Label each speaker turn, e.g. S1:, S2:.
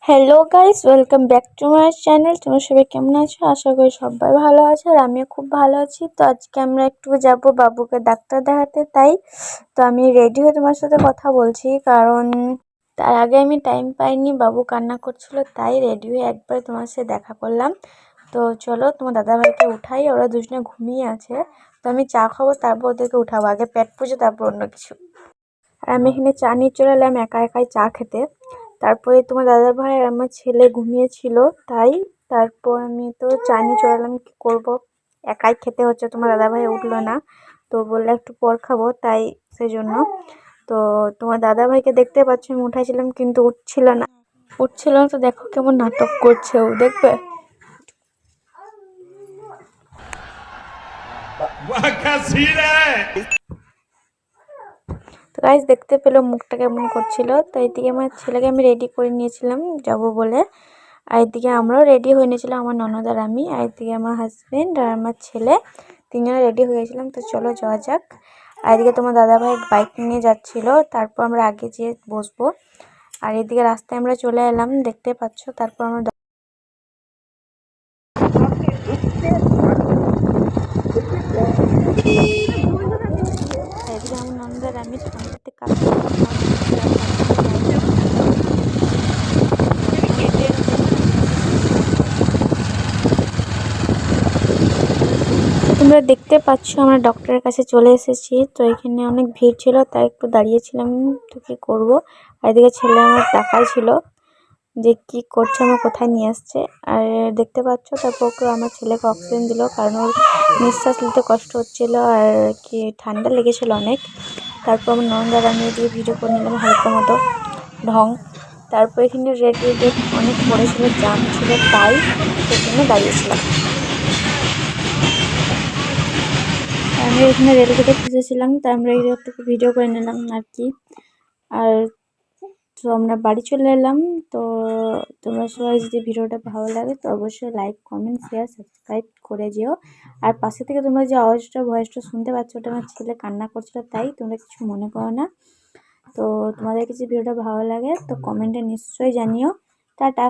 S1: Hello guys, welcome back to my channel. তোমরা সবাই কেমন আছো? আশা করি সবাই ভালো আছে আর আমিও খুব ভালো আছি। তো আজকে আমরা একটু যাব বাবুকে ডাক্তার দেখাতে, তাই তো আমি রেডি হয়ে তোমার সাথে কথা বলছি, কারণ তার আগে আমি টাইম পাইনি, বাবু কান্না করছিল, তাই রেডি হয়ে একবার তোমার সাথে দেখা করলাম। তো চলো তোমার দাদাভাইকে উঠাই, ওরা দুজনে ঘুমিয়ে আছে। তো আমি চা খাবো, তারপর ওদেরকে উঠাবো, আগে পেট পুজো তারপর অন্য কিছু। আর আমি এখানে চা নিয়ে চলে এলাম একা একাই চা খেতে। তারপরে তোমার দাদাভাই আর আমার ছেলে ঘুমিয়েছিল, তাই তারপর আমি তো চা নিয়ে চলে এলাম। কি করবো, একাই খেতে হচ্ছে, তোমার দাদাভাই উঠলো না, তো বললে একটু পর খাবো, তাই সেই জন্য। তো তোমার দাদাভাইকে দেখতে পাচ্ছ, আমি উঠাইছিলাম কিন্তু উঠছিল না, তো দেখো কেমন নাটক করছে ও, দেখবে। তো গাইস দেখতে পেলো মুখটা কেমন করছিল। তো এইদিকে আমার ছেলেকে আমি রেডি করে নিয়েছিলাম যাব বলে, আর এদিকে আমরাও রেডি হয়ে নিয়েছিলাম, আমার ননদ আর আমি, আর এদিকে আমার হাজবেন্ড আর আমার ছেলে, তিনজনে রেডি হয়ে গেছিলাম। তো চলো যাওয়া যাক। আর এদিকে তোমার দাদাভাই বাইক নিয়ে যাচ্ছিল, তারপর আমরা আগে যেয়ে বসবো। আর এদিকে রাস্তায় আমরা চলে এলাম, দেখতে পাচ্ছ। তারপর আমরা এদিকে আমার ননদ আর আমি ঠান্ডাতে তোমরা দেখতে পাচ্ছ আমরা ডক্টরের কাছে চলে এসেছি। তো এখানে অনেক ভিড় ছিল, তাই একটু দাঁড়িয়েছিলাম, তো কি করবো। আর এদিকে ছেলে আমার তাকাই ছিল যে কি করছে, আমার কোথায় নিয়ে আসছে। আর দেখতে পাচ্ছ, তারপর ওকে আমার ছেলেকে অক্সিজেন দিল, কারণ ওর নিঃশ্বাস নিতে কষ্ট হচ্ছিল আর কি ঠান্ডা লেগেছিল অনেক। তারপর আমার ননদ আর আমি এদিকে ভিডিও করে নিলাম হালকা মতো ঢং। তারপর এখানে রেড অনেক পড়েছিল, জাম ছিল, তাই সেজন্য দাঁড়িয়েছিলাম। আমরা এখানে রেলগেটে ফেসেছিলাম, তাই আমরা একটু ভিডিও করে নিলাম আর কি। আর তো আমরা বাড়ি চলে এলাম। তো তোমরা সবাই যদি ভিডিওটা ভালো লাগে তো অবশ্যই লাইক, কমেন্ট, শেয়ার, সাবস্ক্রাইব করে যেও। আর পাশে থেকে তোমরা যে ভয়েসটা শুনতে পাচ্ছ, ওটা আমার ছেলে কান্না করছিল, তাই তোমরা কিছু মনে করো না। তো তোমাদের কিছু ভিডিওটা ভালো লাগে তো কমেন্টে নিশ্চয়ই জানিও। টাটা।